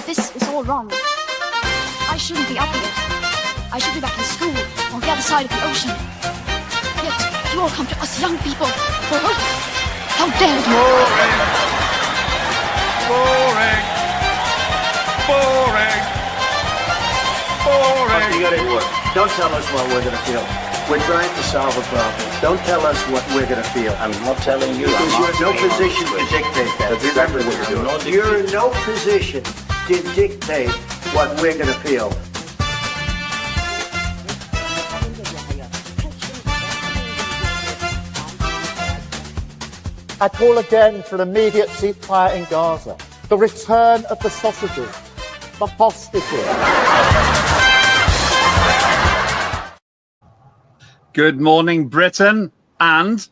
This is all wrong. I shouldn't be up here. I should be back in school on the other side of the ocean. Yet you all come to us young people for hope. How dare you! Boring. Boring. Boring. Boring. You gotta work. Don't tell us what we're gonna feel. We're trying to solve a problem. Don't tell us what we're gonna feel. I'm not telling you. Because you're in no position to dictate that. That's exactly what you're doing. You're in no position to dictate what we're gonna feel. I call again for an immediate ceasefire in Gaza, the return of the sausages, the hostages. Good morning, Britain, and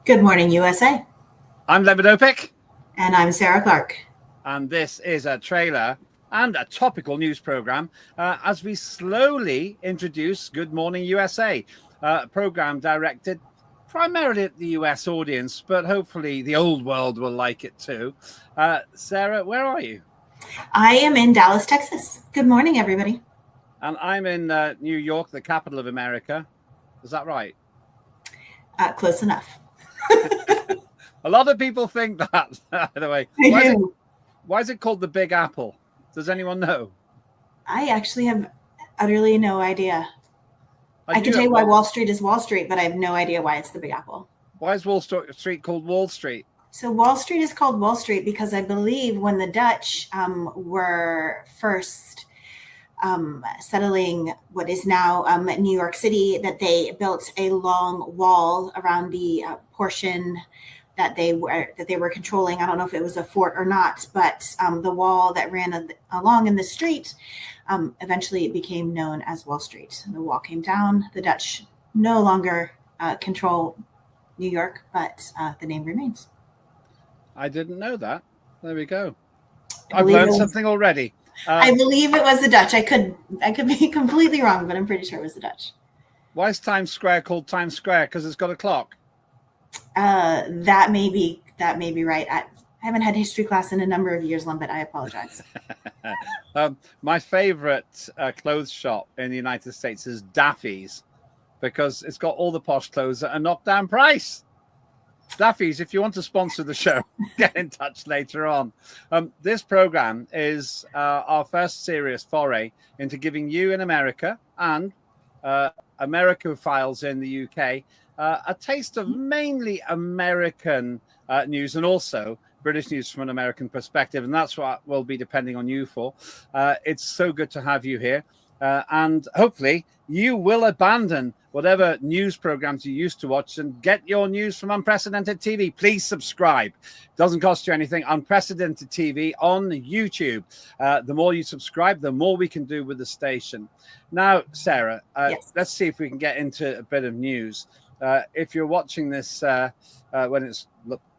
good morning, USA. I'm Lembit Öpik. And I'm Sarah Clark. And this is a trailer and a topical news program as we slowly introduce Good Morning USA, a program directed primarily at the US audience, but hopefully the old world will like it too. Sarah, where are you? I am in Dallas, Texas. Good morning, everybody. And I'm in New York, the capital of America. Is that right? Close enough. A lot of people think that, by the way. Why is it called the Big Apple? Does anyone know? I actually have utterly no idea. I can tell you why Wall Street is Wall Street, but I have no idea why it's the Big Apple. Why is Wall Street called Wall Street? So Wall Street is called Wall Street because I believe when the Dutch were first settling what is now New York City, that they built a long wall around the portion that they were controlling. I don't know if it was a fort or not, but the wall that ran along in the street eventually became known as Wall Street. The wall came down. The Dutch no longer control New York, but the name remains. I didn't know that. There we go. I've learned something already. I believe it was the Dutch. I could be completely wrong, but I'm pretty sure it was the Dutch. Why is Times Square called Times Square? Because it's got a clock. That may be right. I haven't had history class in a number of years, Lembit. I apologize. My favorite clothes shop in the United States is Daffy's because it's got all the posh clothes at a knockdown price. Daffy's, if you want to sponsor the show, get in touch later on. This program is our first serious foray into giving you in America and America Files in the UK a taste of mainly American news and also British news from an American perspective. And that's what we'll be depending on you for. It's so good to have you here. And hopefully you will abandon whatever news programs you used to watch and get your news from Unprecedented TV. Please subscribe. Doesn't cost you anything. Unprecedented TV on YouTube. The more you subscribe, the more we can do with the station. Now, Sarah, yes. Let's see if we can get into a bit of news. If you're watching this when it's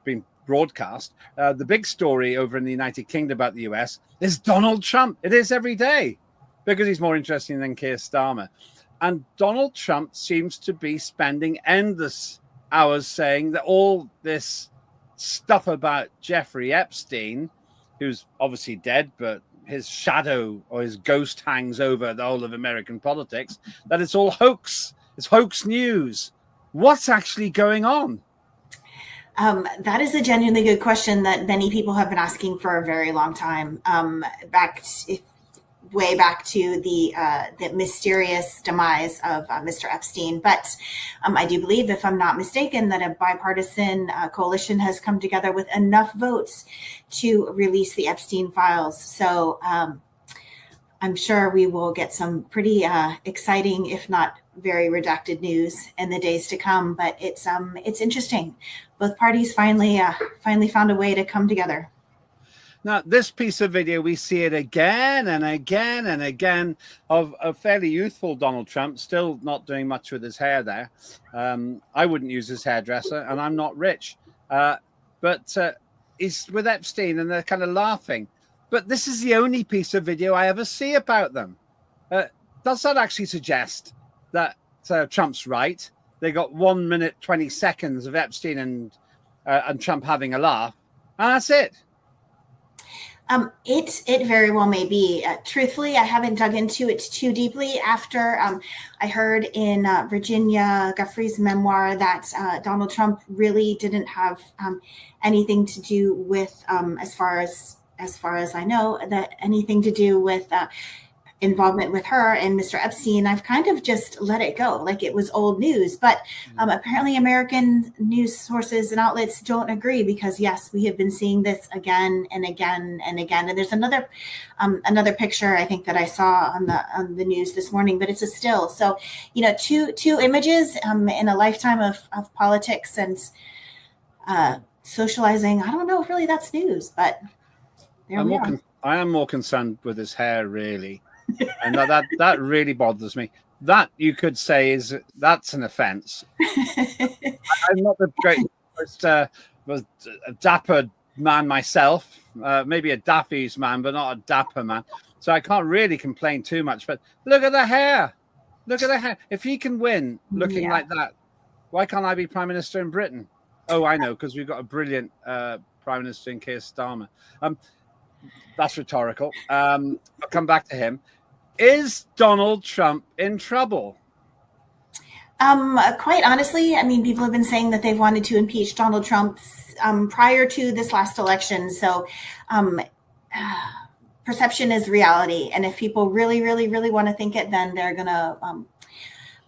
been broadcast, the big story over in the United Kingdom about the US is Donald Trump. It is every day because he's more interesting than Keir Starmer. And Donald Trump seems to be spending endless hours saying that all this stuff about Jeffrey Epstein, who's obviously dead, but his shadow or his ghost hangs over the whole of American politics, that it's all hoax. It's hoax news. What's actually going on? That is a genuinely good question that many people have been asking for a very long time. Way back to the mysterious demise of Mr. Epstein. But I do believe, if I'm not mistaken, that a bipartisan coalition has come together with enough votes to release the Epstein files. So I'm sure we will get some pretty exciting, if not very redacted news in the days to come. But it's interesting. Both parties finally found a way to come together. Now, this piece of video, we see it again and again and again of a fairly youthful Donald Trump, still not doing much with his hair there. I wouldn't use his hairdresser, and I'm not rich. But he's with Epstein, and they're kind of laughing. But this is the only piece of video I ever see about them. Does that actually suggest that Trump's right? They got 1 minute, 20 seconds of Epstein and Trump having a laugh, and that's it. It very well may be. Truthfully, I haven't dug into it too deeply. After I heard in Virginia Guffrey's memoir that Donald Trump really didn't have anything to do with, as far as I know, that anything to do with involvement with her and Mr. Epstein, I've kind of just let it go like it was old news. But apparently American news sources and outlets don't agree, because yes, we have been seeing this again and again and again. And there's another picture I think that I saw on the news this morning, but it's a still. So, two images in a lifetime of politics and socializing. I don't know if really that's news, but there we are. I am more concerned with his hair, really. And that really bothers me. That you could say that's an offense. I'm not the greatest was a dapper man myself, maybe a Daffy's man, but not a dapper man. So I can't really complain too much. But look at the hair. Look at the hair. If he can win looking like that, why can't I be Prime Minister in Britain? Oh, I know, because we've got a brilliant Prime Minister in Keir Starmer. That's rhetorical. I'll come back to him. Is Donald Trump in trouble? Quite honestly, I mean, people have been saying that they've wanted to impeach Donald Trump prior to this last election. So perception is reality. And if people really, really, really want to think it, then they're going to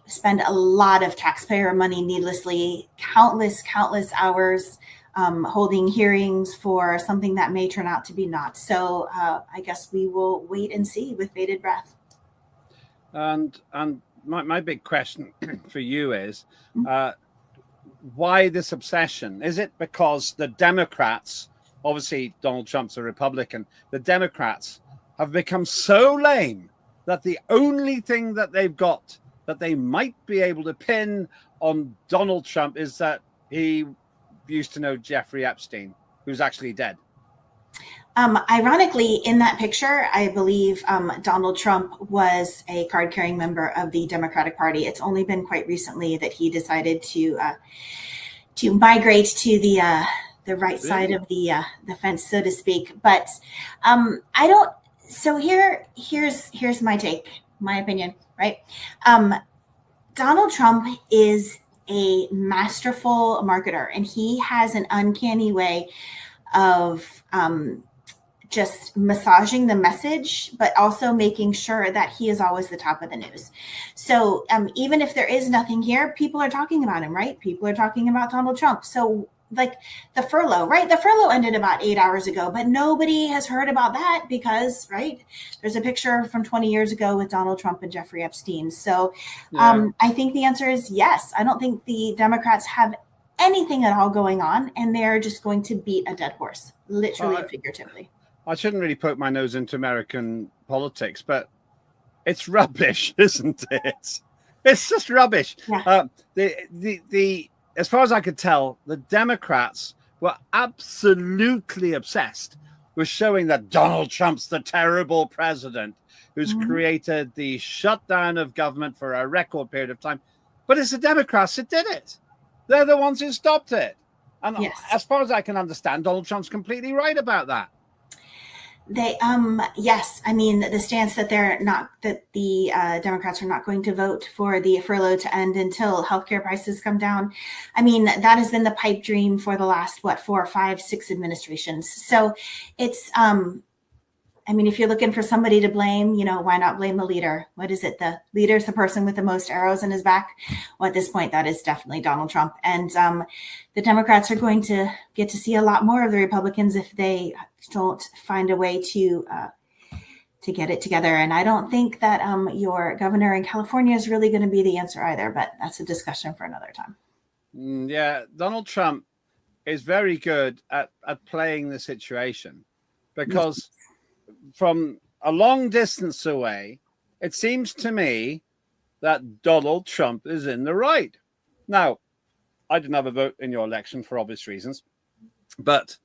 spend a lot of taxpayer money needlessly, countless hours holding hearings for something that may turn out to be not. So I guess we will wait and see with bated breath. And my big question for you is, why this obsession? Is it because the Democrats, obviously Donald Trump's a Republican, the Democrats have become so lame that the only thing that they've got that they might be able to pin on Donald Trump is that he used to know Jeffrey Epstein, who's actually dead? Ironically, in that picture, I believe Donald Trump was a card-carrying member of the Democratic Party. It's only been quite recently that he decided to migrate to the right side of the fence, so to speak. But I don't. So here's my take, my opinion. Right, Donald Trump is a masterful marketer, and he has an uncanny way of just massaging the message, but also making sure that he is always the top of the news. So even if there is nothing here, people are talking about him, right? People are talking about Donald Trump. So like the furlough, right? The furlough ended about 8 hours ago, but nobody has heard about that because, right, there's a picture from 20 years ago with Donald Trump and Jeffrey Epstein. So I think the answer is yes. I don't think the Democrats have anything at all going on, and they're just going to beat a dead horse, literally and figuratively. I shouldn't really poke my nose into American politics, but it's rubbish, isn't it? It's just rubbish. Yeah. As far as I could tell, the Democrats were absolutely obsessed with showing that Donald Trump's the terrible president who's created the shutdown of government for a record period of time. But it's the Democrats that did it. They're the ones who stopped it. And as far as I can understand, Donald Trump's completely right about that. Yes. I mean, the stance that the Democrats are not going to vote for the furlough to end until healthcare prices come down. I mean, that has been the pipe dream for the last, 4, 5, 6 administrations. So it's, I mean, if you're looking for somebody to blame, why not blame the leader? What is it? The leader's the person with the most arrows in his back. Well, at this point, that is definitely Donald Trump. And the Democrats are going to get to see a lot more of the Republicans if they don't find a way to get it together. And I don't think that your governor in California is really going to be the answer either, but that's a discussion for another time. Yeah, Donald Trump is very good at playing the situation because from a long distance away, it seems to me that Donald Trump is in the right. Now, I didn't have a vote in your election for obvious reasons, but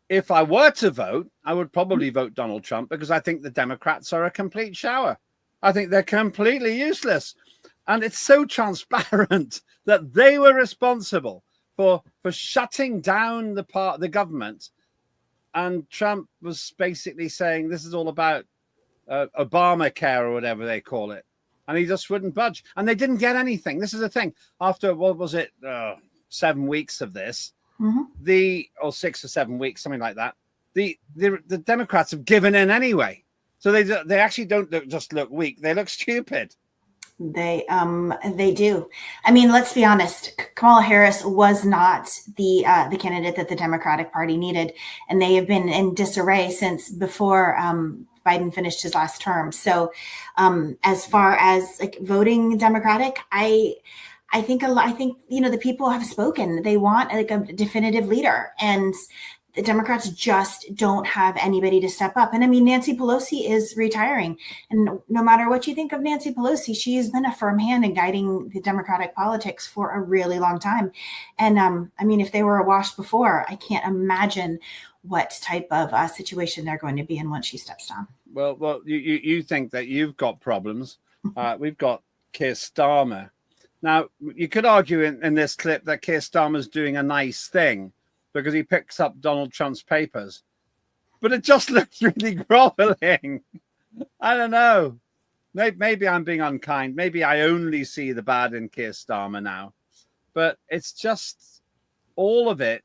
if I were to vote, I would probably vote Donald Trump because I think the Democrats are a complete shower. I think they're completely useless. And it's so transparent that they were responsible for shutting down the government and Trump was basically saying this is all about Obamacare or whatever they call it, and he just wouldn't budge. And they didn't get anything. This is the thing. After what was it, 7 weeks of this, or 6 or 7 weeks, something like that. The Democrats have given in anyway. So they actually don't just look weak; they look stupid. They do. I mean, let's be honest. Kamala Harris was not the candidate that the Democratic Party needed, and they have been in disarray since before Biden finished his last term. So, as far as like voting Democratic, I think the people have spoken. They want like a definitive leader, and the Democrats just don't have anybody to step up. And I mean, Nancy Pelosi is retiring. And no matter what you think of Nancy Pelosi, she has been a firm hand in guiding the Democratic politics for a really long time. And I mean, if they were awash before, I can't imagine what type of situation they're going to be in once she steps down. Well, you think that you've got problems. We've got Keir Starmer. Now, you could argue in this clip that Keir Starmer's doing a nice thing, because he picks up Donald Trump's papers. But it just looks really groveling. I don't know. Maybe I'm being unkind. Maybe I only see the bad in Keir Starmer now. But it's just, all of it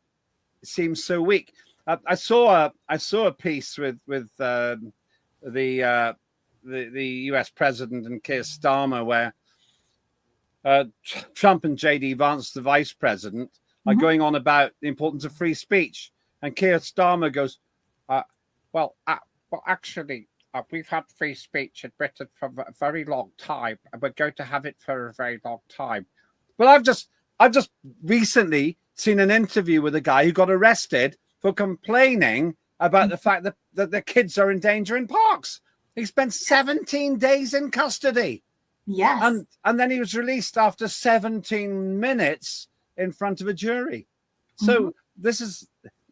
seems so weak. I saw a piece with the US president and Keir Starmer where Trump and J.D. Vance, the vice president, are going on about the importance of free speech. And Keir Starmer goes, well, actually, we've had free speech in Britain for a very long time, and we're going to have it for a very long time. But I've just recently seen an interview with a guy who got arrested for complaining about the fact that the kids are in danger in parks. He spent 17 days in custody. Yes. And then he was released after 17 minutes in front of a jury. So this is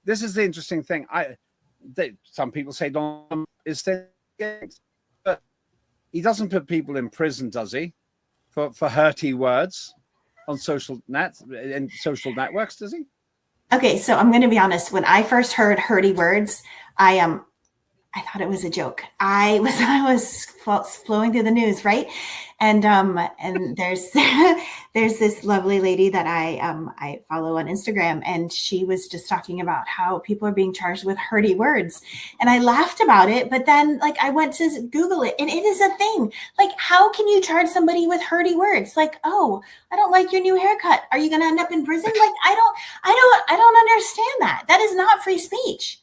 the interesting thing. Some people say Donald Trump is thinking, but he doesn't put people in prison, does he? For hurty words on social networks, does he? Okay, so I'm going to be honest. When I first heard hurty words, I thought it was a joke. I was flowing through the news, right? And there's this lovely lady that I follow on Instagram, and she was just talking about how people are being charged with hurty words, and I laughed about it. But then, like, I went to Google it, and it is a thing. Like, how can you charge somebody with hurty words? Like, oh, I don't like your new haircut. Are you going to end up in prison? Like, I don't understand that. That is not free speech.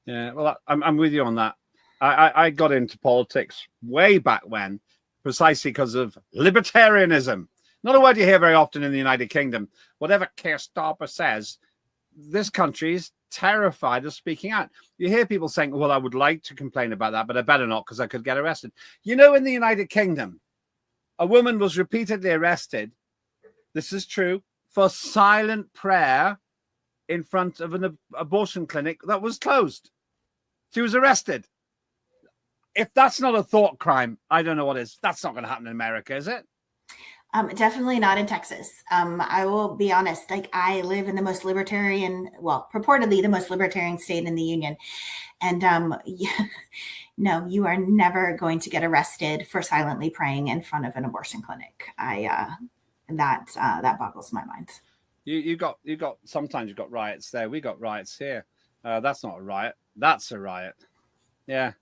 Yeah, well, I'm with you on that. I got into politics way back when, precisely because of libertarianism. Not a word you hear very often in the United Kingdom. Whatever Keir Starmer says, this country is terrified of speaking out. You hear people saying, well, I would like to complain about that, but I better not because I could get arrested. You know, in the United Kingdom, a woman was repeatedly arrested, this is true, for silent prayer in front of an abortion clinic that was closed. She was arrested. If that's not a thought crime, I don't know what is. That's not going to happen in America, is it? Definitely not in Texas. I will be honest. Like, I live in the most libertarian, well, purportedly the most libertarian state in the union, and no, you are never going to get arrested for silently praying in front of an abortion clinic. That boggles my mind. You got sometimes you've got riots there. We got riots here. That's not a riot. That's a riot. Yeah.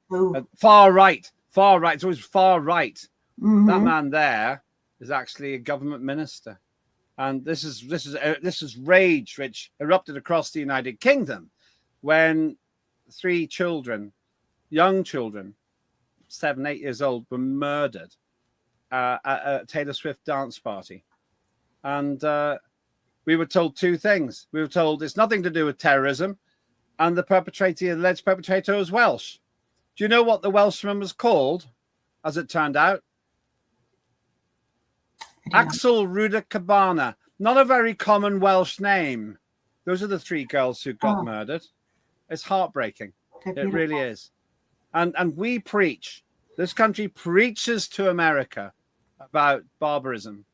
Far right. It's always far right. That man there is actually a government minister, and this is rage which erupted across the United Kingdom when 3 children, young children, 7, 8 years old, were murdered at a Taylor Swift dance party, and we were told 2 things. We were told it's nothing to do with terrorism, and the alleged perpetrator was Welsh. Do you know what the Welshman was called, as it turned out? Axel Ruda Cabana. Not a very common Welsh name. Those are the 3 girls who got murdered. It's heartbreaking. It really is. And we preach, this country preaches to America about barbarism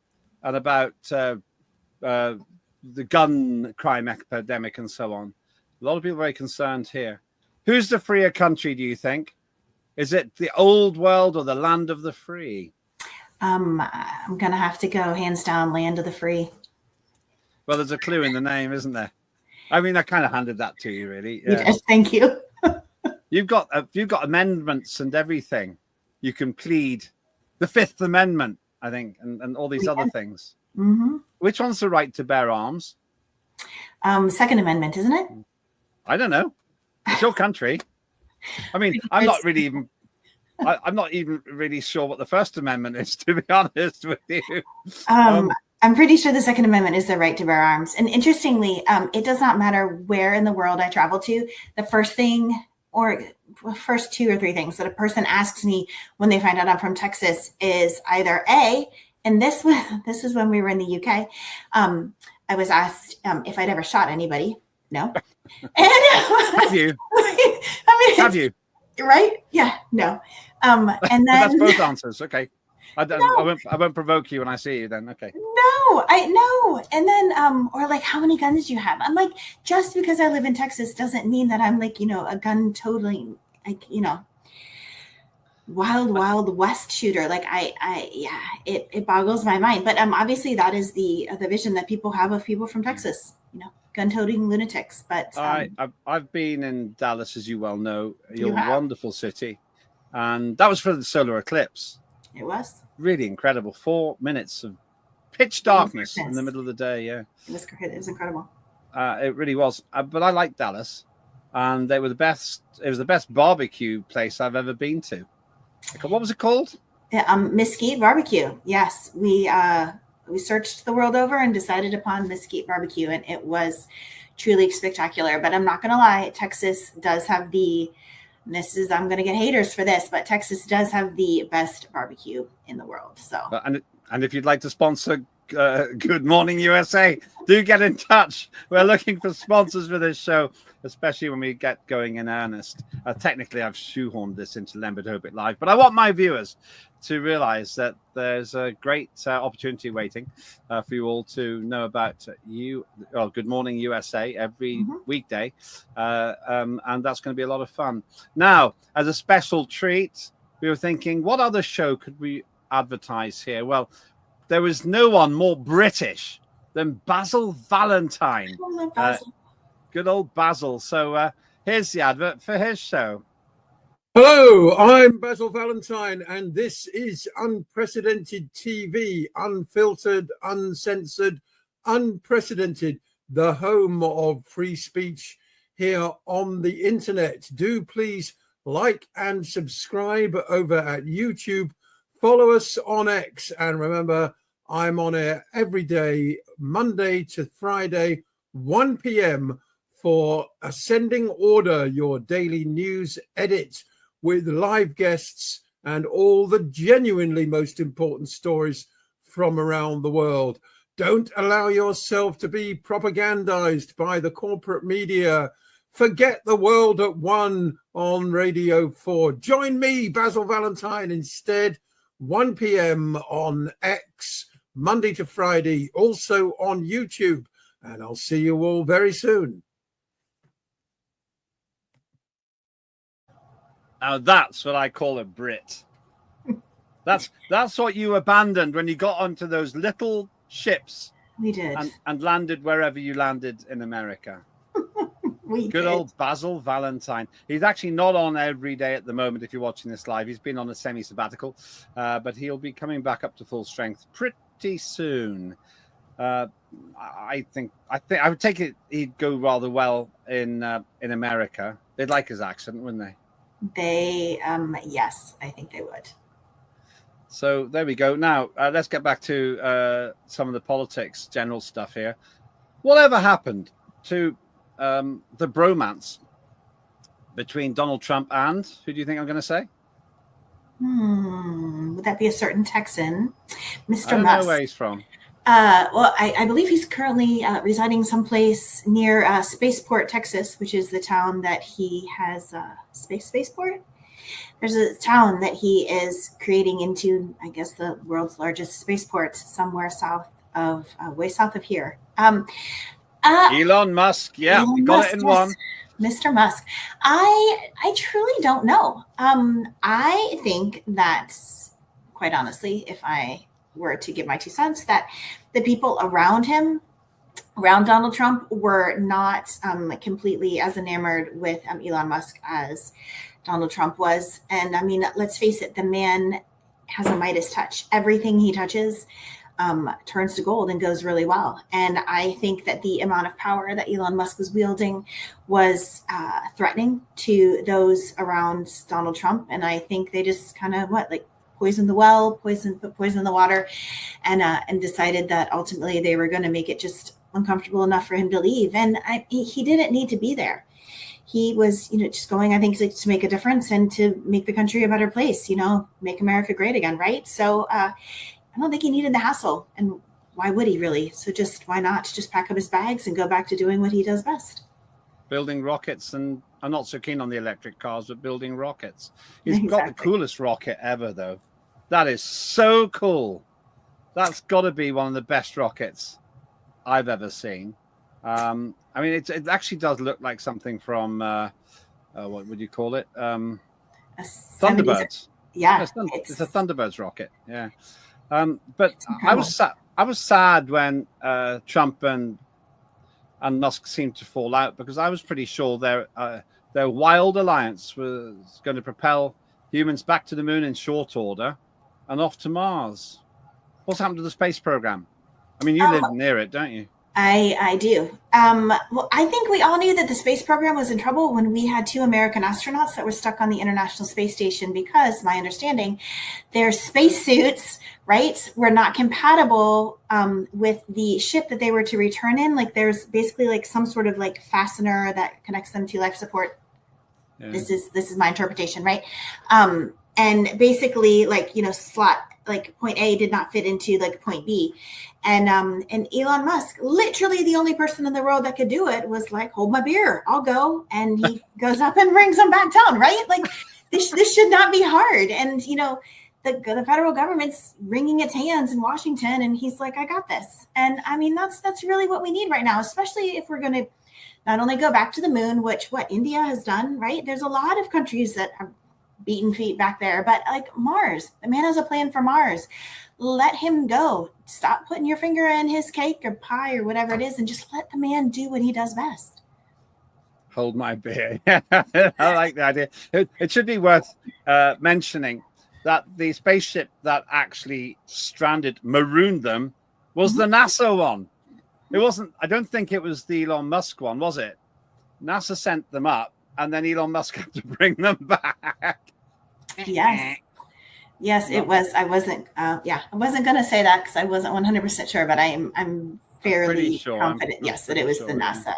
and about the gun crime epidemic and so on. A lot of people are very concerned here. Who's the freer country, do you think? Is it the old world or the land of the free? I'm going to have to go hands down land of the free. Well, there's a clue in the name, isn't there? I mean, I kind of handed that to you, really. Yeah. Yes, thank you. You've got amendments and everything. You can plead the Fifth Amendment, I think, and all these other things. Mm-hmm. Which one's the right to bear arms? Second Amendment, isn't it? I don't know. It's your country. I mean, I'm not even really sure what the First Amendment is, to be honest with you. I'm pretty sure the Second Amendment is the right to bear arms. And interestingly, it does not matter where in the world I travel to. The first thing, or first 2 or 3 things that a person asks me when they find out I'm from Texas is either A, and this is when we were in the UK. I was asked if I'd ever shot anybody. No. And have you? I mean, have you? Right? Yeah. No. And then that's both answers. Okay. I won't provoke you when I see you then. Okay. No, I know. And then, or like, how many guns do you have? I'm like, just because I live in Texas doesn't mean that I'm like, a gun totaling, like, wild west shooter. Like it boggles my mind. But obviously that is the vision that people have of people from Texas, gun toting lunatics. But I've been in Dallas, as you well know, your wonderful city, and that was for the solar eclipse. It was really incredible. 4 minutes of pitch darkness in the middle of the day. Yeah, it was incredible. It really was. But I like Dallas, and they were the best. It was the best barbecue place I've ever been to. What was it called? Mesquite Barbecue. Yes, we searched the world over and decided upon Mesquite Barbecue, and it was truly spectacular. But I'm not going to lie, Texas does have I'm going to get haters for this, but Texas does have the best barbecue in the world. So, and if you'd like to sponsor Good Morning USA, do get in touch. We're looking for sponsors for this show, especially when we get going in earnest. Technically, I've shoehorned this into Lembit Öpik Live, but I want my viewers to realize that there's a great opportunity waiting for you all to know about Good Morning USA every weekday, and that's going to be a lot of fun. Now, as a special treat, we were thinking, what other show could we advertise here? Well, there was no one more British than Basil Valentine. Good old Basil. So here's the advert for his show. Hello, I'm Basil Valentine, and this is Unprecedented TV, unfiltered, uncensored, unprecedented, the home of free speech here on the internet. Do please like and subscribe over at YouTube. Follow us on X, and remember, I'm on air every day, Monday to Friday, 1 p.m. for Ascending Order, your daily news edit with live guests and all the genuinely most important stories from around the world. Don't allow yourself to be propagandized by the corporate media. Forget the world at one on Radio 4. Join me, Basil Valentine, instead, 1 p.m. on X, Monday to Friday, also on YouTube. And I'll see you all very soon. Now that's what I call a Brit. That's what you abandoned when you got onto those little ships. We did. And landed wherever you landed in America. Good old Basil Valentine. He's actually not on every day at the moment if you're watching this live. He's been on a semi-sabbatical, but he'll be coming back up to full strength pretty soon. I think I would take it he'd go rather well in America. They'd like his accent, wouldn't they? Yes, I think they would. So there we go. Now let's get back to some of the politics, general stuff here. Whatever happened to the bromance between Donald Trump and who do you think I'm going to say? Would that be a certain Texan, Mr. I don't Musk? know where he's from. Well, I believe he's currently residing someplace near Spaceport, Texas, which is the town that he has Spaceport. There's a town that he is creating into, I guess, the world's largest spaceport somewhere way south of here. Elon Musk. Yeah, Elon we got Musk, it in yes. one. Mr. Musk. I truly don't know. I think that, quite honestly, if I were to give my 2 cents, that the people around him, around Donald Trump, were not completely as enamored with Elon Musk as Donald Trump was. And I mean, let's face it, the man has a Midas touch. Everything he touches turns to gold and goes really well. And I think that the amount of power that Elon Musk was wielding was threatening to those around Donald Trump. And I think they just kind of poisoned the well, put poison in the water, and decided that ultimately they were going to make it just uncomfortable enough for him to leave. And he didn't need to be there. He was, just going, I think, to make a difference and to make the country a better place, make America great again, right? So I don't think he needed the hassle. And why would he really? So why not just pack up his bags and go back to doing what he does best? Building rockets. And I'm not so keen on the electric cars, but building rockets. He's Exactly. got the coolest rocket ever, though. That is so cool. That's got to be one of the best rockets I've ever seen. I mean, it actually does look like something from, what would you call it? Thunderbirds. Yeah. It's a Thunderbirds rocket. Yeah. But I was sad when Trump and Musk seemed to fall out, because I was pretty sure their wild alliance was going to propel humans back to the moon in short order and off to Mars. What's happened to the space program? I mean, you live near it, don't you? I do. Well, I think we all knew that the space program was in trouble when we had 2 American astronauts that were stuck on the International Space Station, because my understanding, their spacesuits, right, were not compatible with the ship that they were to return in. Like, there's basically some sort of fastener that connects them to life support. Yeah. This is my interpretation, right? And basically, slot point A did not fit into point B. And Elon Musk, literally the only person in the world that could do it, was hold my beer, I'll go. And he goes up and brings them back down, right? This should not be hard. And, the federal government's wringing its hands in Washington, and he's like, I got this. And I mean, that's really what we need right now, especially if we're going to not only go back to the moon, which India has done, right? There's a lot of countries that have beaten feet back there, but Mars, the man has a plan for Mars. Let him go. Stop putting your finger in his cake or pie or whatever it is, and just let the man do what he does best. Hold my beer. I like the idea. It should be worth mentioning that the spaceship that actually marooned them, was the NASA one. It wasn't. I don't think it was the Elon Musk one, was it? NASA sent them up, and then Elon Musk had to bring them back. Yes, it was. I wasn't going to say that because I wasn't 100% sure, but I'm fairly confident, that it was the NASA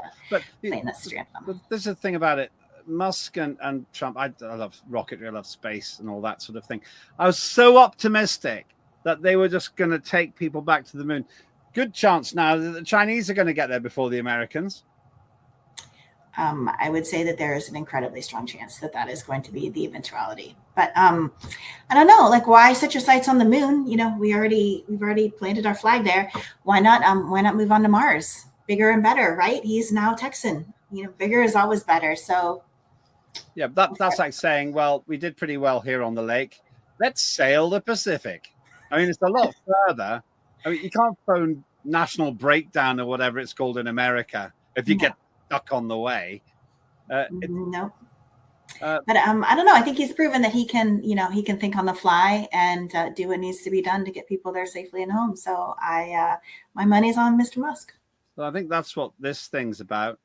plane that stranded them. But there's a thing about it. Musk and Trump, I love rocketry, I love space and all that sort of thing. I was so optimistic that they were just going to take people back to the moon. Good chance now that the Chinese are going to get there before the Americans. I would say that there is an incredibly strong chance that is going to be the eventuality. But I don't know, why set your sights on the moon? We've already planted our flag there. Why not move on to Mars? Bigger and better, right? He's now Texan. Bigger is always better. So yeah, that's like saying, well, we did pretty well here on the lake. Let's sail the Pacific. I mean, it's a lot further. I mean, you can't phone national breakdown or whatever it's called in America if you get stuck on the way. No. But I don't know. I think he's proven that he can think on the fly and do what needs to be done to get people there safely and home. So my money's on Mr. Musk. Well, I think that's what this thing's about.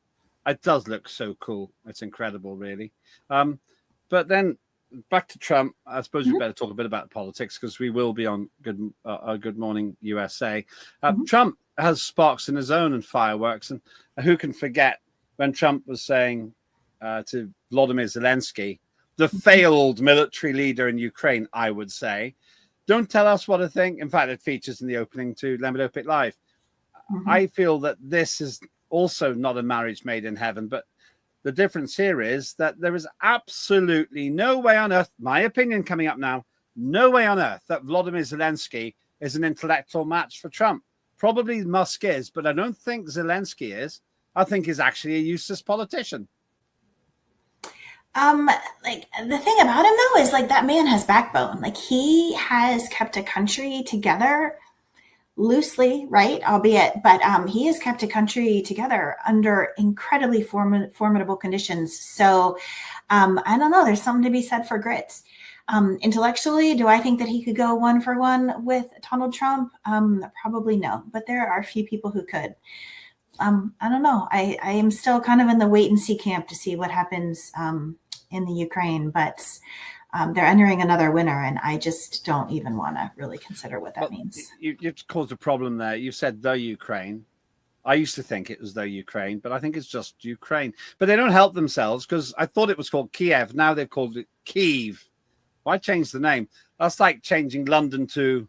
It does look so cool. It's incredible, really. But then back to Trump. I suppose we better talk a bit about politics because we will be on Good Morning USA. Trump has sparks in his own and fireworks, and who can forget when Trump was saying to Vladimir Zelensky, the failed military leader in Ukraine, I would say, don't tell us what to think. In fact, it features in the opening to Lembit Öpik Live. I feel that this is also not a marriage made in heaven, but the difference here is that there is absolutely no way on earth, my opinion coming up now, no way on earth that Vladimir Zelensky is an intellectual match for Trump. Probably Musk is, but I don't think Zelensky is. I think is actually a useless politician. Like the thing about him though is like that man has backbone. Like he has kept a country together loosely, right? Albeit, but he has kept a country together under incredibly formidable conditions. So I don't know. There's something to be said for grit. Intellectually, do I think that he could go 1-for-1 with Donald Trump? Probably no, but there are a few people who could. I don't know. I am still kind of in the wait and see camp to see what happens in the Ukraine, but they're entering another winter, and I just don't even want to really consider what that means. You've caused a problem there. You said the Ukraine. I used to think it was the Ukraine, but I think it's just Ukraine. But they don't help themselves because I thought it was called Kiev. Now they've called it Kyiv. Why change the name? That's like changing London to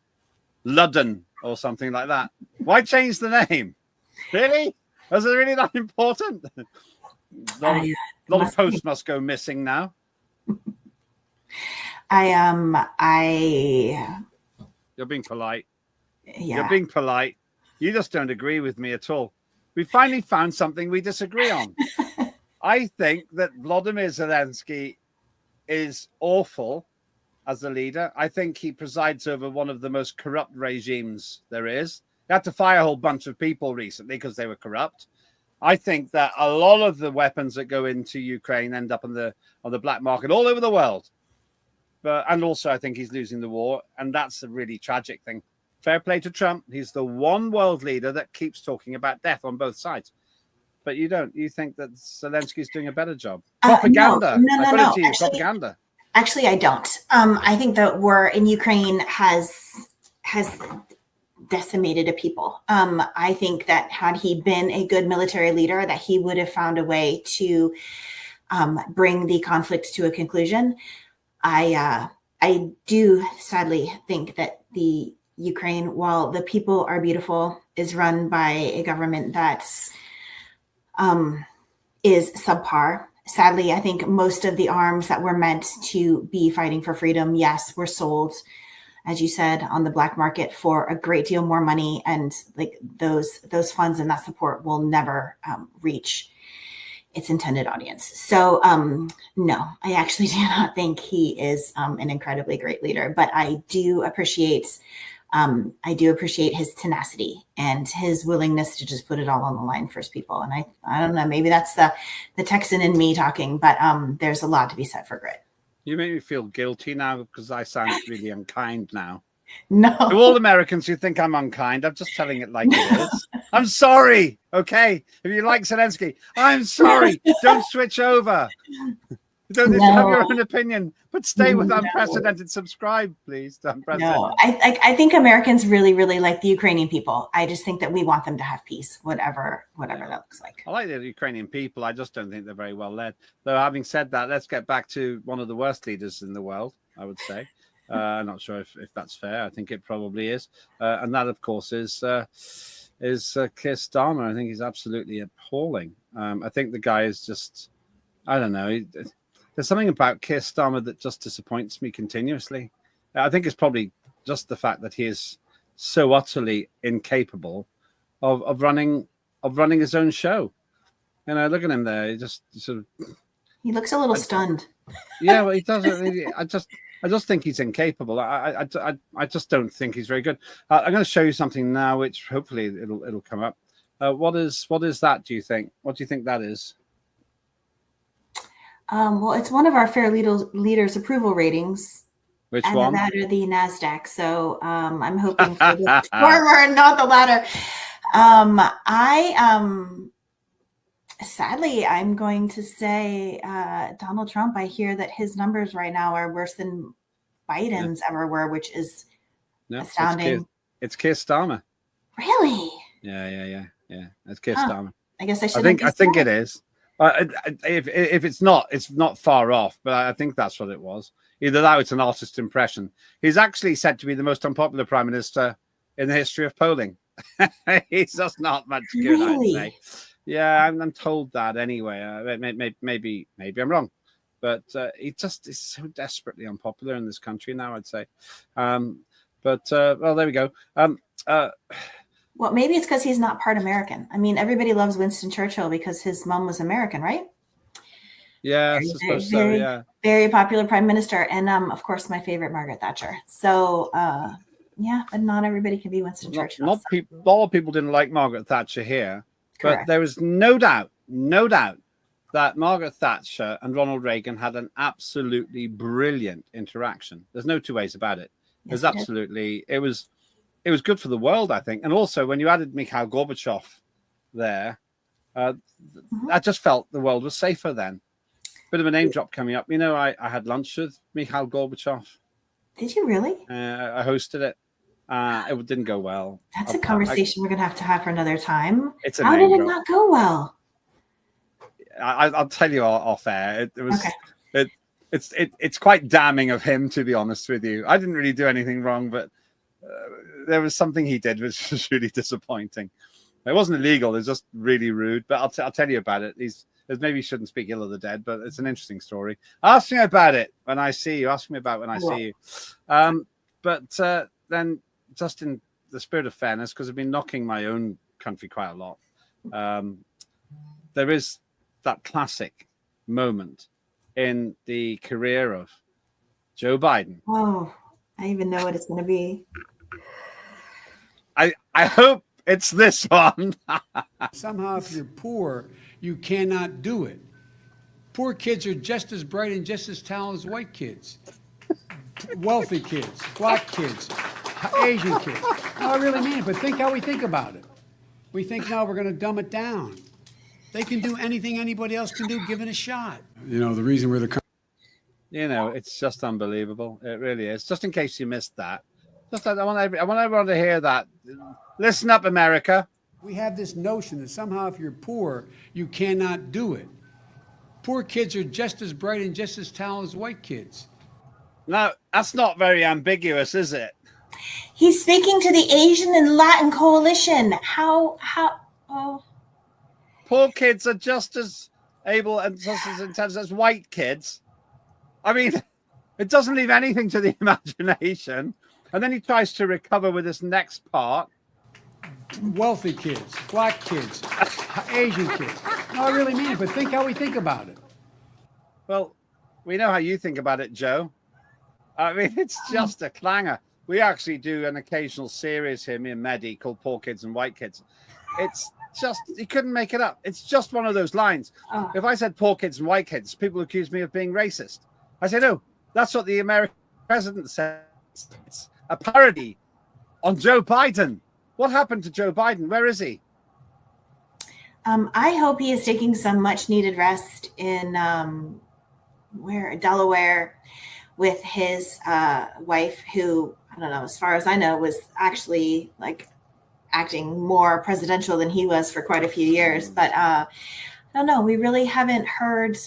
Ludden or something like that. Why change the name? Really? Was it really that important? A lot of posts must go missing now. You're being polite. Yeah. You're being polite. You just don't agree with me at all. We finally found something we disagree on. I think that Vladimir Zelensky is awful as a leader. I think he presides over one of the most corrupt regimes there is. He had to fire a whole bunch of people recently because they were corrupt. I think that a lot of the weapons that go into Ukraine end up on the black market all over the world. And also, I think he's losing the war, and that's a really tragic thing. Fair play to Trump. He's the one world leader that keeps talking about death on both sides. But you don't. You think that Zelensky's doing a better job? Propaganda. No. Propaganda. Actually, I don't. I think the war in Ukraine has decimated a people. I think that had he been a good military leader, that he would have found a way to bring the conflict to a conclusion. I do sadly think that the Ukraine, while the people are beautiful, is run by a government that's is subpar. Sadly, I think most of the arms that were meant to be fighting for freedom, yes, were sold, as you said, on the black market for a great deal more money, and like those funds and that support will never reach its intended audience. So no, I actually do not think he is an incredibly great leader, but I do appreciate his tenacity and his willingness to just put it all on the line for his people. And I don't know, maybe that's the Texan in me talking, but there's a lot to be said for grit. You make me feel guilty now because I sound really unkind now. No. To all Americans who think I'm unkind, I'm just telling it like it is. I'm sorry. Okay. If you like Zelensky, I'm sorry. Don't switch over. Don't have your own opinion, but stay with Unprecedented. Subscribe, please. To Unprecedented. No, I think Americans really, really like the Ukrainian people. I just think that we want them to have peace, whatever that looks like. I like the Ukrainian people. I just don't think they're very well led. Though, having said that, let's get back to one of the worst leaders in the world, I would say. I'm not sure if that's fair. I think it probably is. And that, of course, is Keir Starmer. I think he's absolutely appalling. I think the guy is just, I don't know. There's something about Keir Starmer that just disappoints me continuously. I think it's probably just the fact that he is so utterly incapable of running his own show. You know, look at him there. He just sort of. He looks a little stunned. Yeah, well, he doesn't really. I just think he's incapable. I just don't think he's very good. I'm going to show you something now, which hopefully it'll come up. What is that? Do you think? What do you think that is? Well, it's one of our fair leaders approval ratings. Which and one? The latter, the NASDAQ. So I'm hoping for the former and not the latter. Sadly, I'm going to say Donald Trump. I hear that his numbers right now are worse than Biden's ever were, which is astounding. It's Keir Starmer. Really? Yeah. It's Keir Starmer. I guess I should. I think it is. If it's not far off, but I think that's what it was. Either that or it's an artist impression. He's actually said to be the most unpopular prime minister in the history of polling. He's just not much good, really? I'd say. Yeah, I'm told that anyway. Maybe I'm wrong, but he just is so desperately unpopular in this country now, I'd say. Well, there we go. Well, maybe it's because he's not part American. I mean, everybody loves Winston Churchill because his mom was American, right? Yeah, I Very, suppose so. very, Yeah. very popular prime minister, and of course, my favorite, Margaret Thatcher. So, yeah, but not everybody can be Winston Churchill. Not So. people. A lot of people didn't like Margaret Thatcher here, but Correct. there was no doubt that Margaret Thatcher and Ronald Reagan had an absolutely brilliant interaction. There's no two ways about it. It was absolutely. It was good for the world, I think, and also when you added Mikhail Gorbachev there, I just felt the world was safer then. Bit of a name drop coming up. You know, I had lunch with Mikhail Gorbachev. Did you really? I hosted it. It didn't go well. That's a conversation we're going to have for another time. It's a How name did it drop. not go well? I'll tell you off air. It was. Okay. It's quite damning of him, to be honest with you. I didn't really do anything wrong, but there was something he did which was really disappointing. It wasn't illegal. It was just really rude. But I'll tell you about it. Maybe you shouldn't speak ill of the dead, but it's an interesting story. Ask me about it when I see you. Ask me about it when I see you. But then, just in the spirit of fairness, because I've been knocking my own country quite a lot, there is that classic moment in the career of Joe Biden. Oh, I even know what it's going to be. I hope it's this one. Somehow, if you're poor, you cannot do it. Poor kids are just as bright and just as talented as white kids. Wealthy kids, black kids, Asian kids. No, I really mean it, but think how we think about it. We think now we're going to dumb it down. They can do anything anybody else can do, given a shot. You know, the reason we're the... You know, it's just unbelievable. It really is. Just in case you missed that. I want everyone to hear that. Listen up, America. We have this notion that somehow if you're poor, you cannot do it. Poor kids are just as bright and just as talented as white kids. Now, that's not very ambiguous, is it? He's speaking to the Asian and Latin coalition. How, oh. Poor kids are just as able and just as intelligent as white kids. I mean, it doesn't leave anything to the imagination. And then he tries to recover with this next part. Wealthy kids, black kids, Asian kids. No, I really mean it, but think how we think about it. Well, we know how you think about it, Joe. I mean, it's just a clanger. We actually do an occasional series here, me and Mehdi, called Poor Kids and White Kids. It's just, he couldn't make it up. It's just one of those lines. Oh. If I said poor kids and white kids, people accuse me of being racist. I say, no, that's what the American president says. It's a parody on Joe Biden. What happened to Joe Biden? Where is he? I hope he is taking some much needed rest in Delaware with his wife, who, I don't know, as far as I know, was actually like acting more presidential than he was for quite a few years. But I don't know, we really haven't heard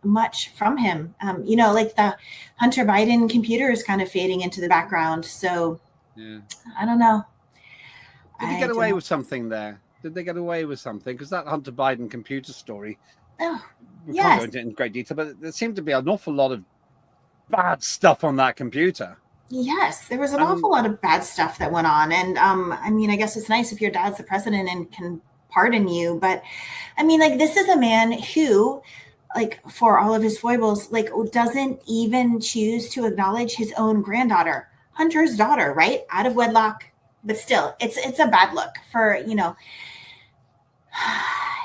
much from him. You know, like the Hunter Biden computer is kind of fading into the background. So yeah. I don't know. Did he get away with something there? Did they get away with something? Because that Hunter Biden computer story, we can't go into it in great detail, but there seemed to be an awful lot of bad stuff on that computer. Yes, there was an awful lot of bad stuff that went on. And I mean, I guess it's nice if your dad's the president and can pardon you. But I mean, like, this is a man who, like, for all of his foibles, like, doesn't even choose to acknowledge his own granddaughter, Hunter's daughter, right? Out of wedlock. But still, it's a bad look for, you know,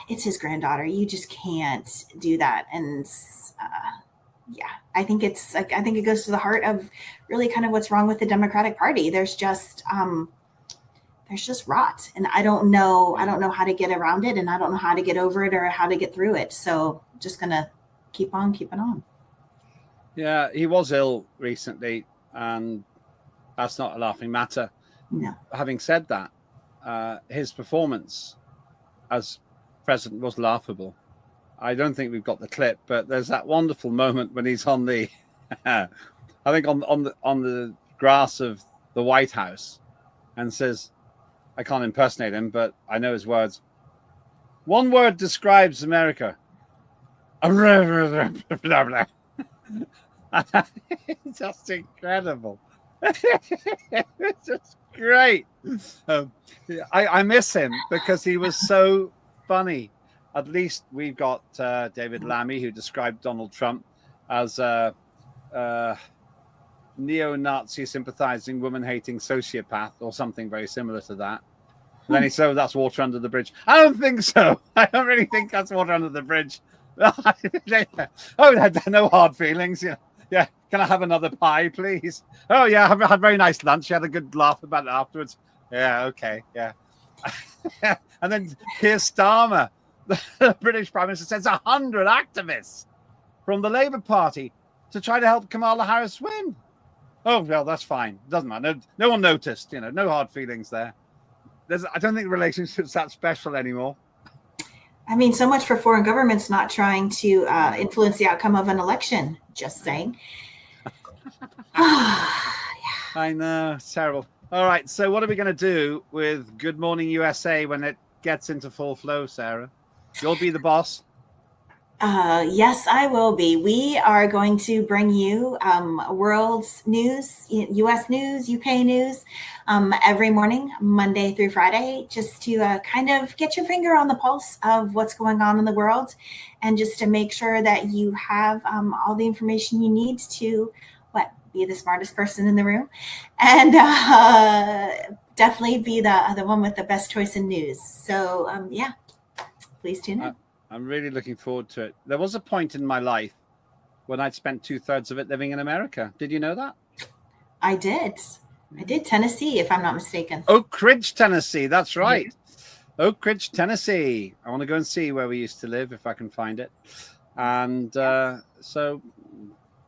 it's his granddaughter. You just can't do that. And yeah, I think it's like, I think it goes to the heart of really kind of what's wrong with the Democratic Party. There's just rot, and I don't know how to get around it, and I don't know how to get over it or how to get through it. So just gonna keep on keeping on. Yeah, he was ill recently, and that's not a laughing matter. No. Having said that, his performance as president was laughable. I don't think we've got the clip, but there's that wonderful moment when he's on the, I think on the grass of the White House, and says, I can't impersonate him, but I know his words. One word describes America. Just incredible. It's just great. I miss him because he was so funny. At least we've got David Lammy, who described Donald Trump as a neo-Nazi sympathizing, woman-hating sociopath or something very similar to that. And then he said, that's water under the bridge. I don't think so. I don't really think that's water under the bridge. Oh, no hard feelings. Yeah. Can I have another pie, please? Oh, yeah. I had a very nice lunch. I had a good laugh about it afterwards. Yeah, okay. Yeah. And then Keir Starmer, the British Prime Minister, sends 100 activists from the Labour Party to try to help Kamala Harris win. Oh, well, that's fine. Doesn't matter. No one noticed. No hard feelings there. I don't think the relationship's that special anymore. I mean, so much for foreign governments not trying to influence the outcome of an election. Just saying. I know. It's terrible. All right. So what are we going to do with Good Morning USA when it gets into full flow, Sarah? You'll be the boss. Yes, I will be. We are going to bring you world news, U.S. news, UK news every morning, Monday through Friday, just to kind of get your finger on the pulse of what's going on in the world and just to make sure that you have all the information you need to, be the smartest person in the room and definitely be the one with the best choice in news. So, please tune in. I'm really looking forward to it. There was a point in my life when I'd spent 2/3 of it living in America. Did you know that? I did. Tennessee, if I'm not mistaken. Oak Ridge, Tennessee. That's right. Yeah. Oak Ridge, Tennessee. I want to go and see where we used to live if I can find it. And so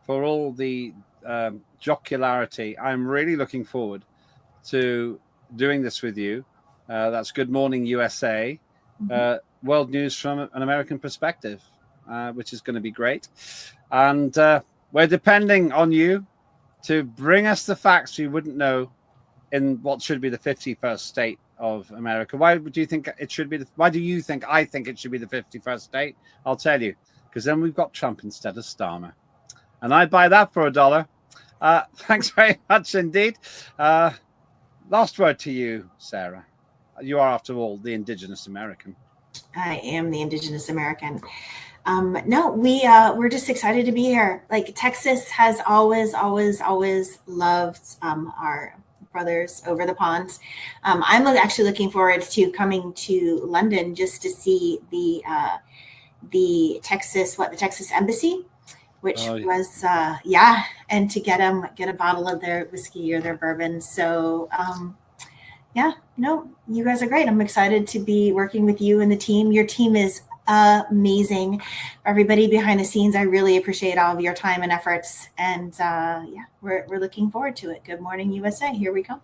for all the jocularity, I'm really looking forward to doing this with you. That's Good Morning USA. World news from an American perspective, which is going to be great. And we're depending on you to bring us the facts we wouldn't know in what should be the 51st state of America. Why do you think it should be? Why do you think I think it should be the 51st state? I'll tell you, because then we've got Trump instead of Starmer. And I'd buy that for $1. Thanks very much indeed. Last word to you, Sarah. You are, after all, the Indigenous American. I am the Indigenous American. No, we're just excited to be here. Like Texas has always loved our brothers over the pond. I'm actually looking forward to coming to London just to see the Texas Embassy, which was and to get a bottle of their whiskey or their bourbon. So you guys are great. I'm excited to be working with you and the team. Your team is amazing. Everybody behind the scenes, I really appreciate all of your time and efforts. And we're looking forward to it. Good Morning USA. Here we come.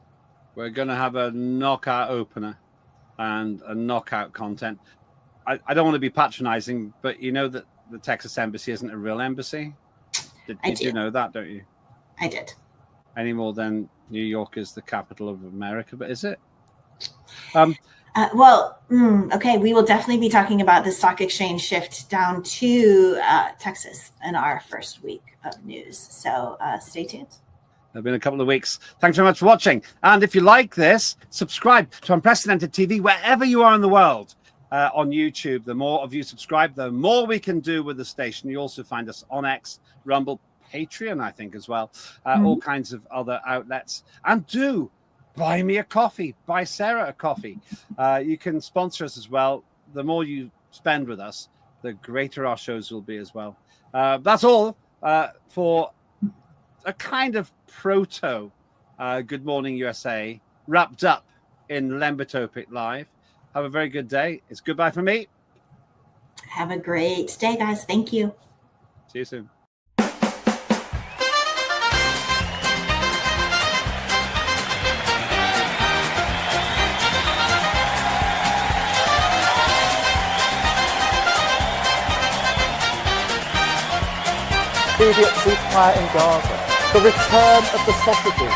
We're going to have a knockout opener and a knockout content. I don't want to be patronizing, but you know that the Texas Embassy isn't a real embassy. Did you know that, don't you? I did. Any more than New York is the capital of America, but is it? Okay. We will definitely be talking about the stock exchange shift down to Texas in our first week of news. So stay tuned. There've been a couple of weeks. Thanks very much for watching. And if you like this, subscribe to Unprecedented TV wherever you are in the world. On YouTube, the more of you subscribe, the more we can do with the station. You also find us on X, Rumble, Patreon, I think, as well. All kinds of other outlets. And do buy me a coffee, buy Sarah a coffee. You can sponsor us as well. The more you spend with us, the greater our shows will be as well. That's all for a kind of proto Good Morning USA wrapped up in Lembit Öpik Live. Have a very good day. It's goodbye from me. Have a great day, guys. Thank you. See you soon. Immediate ceasefire in Gaza. The return of the sausages.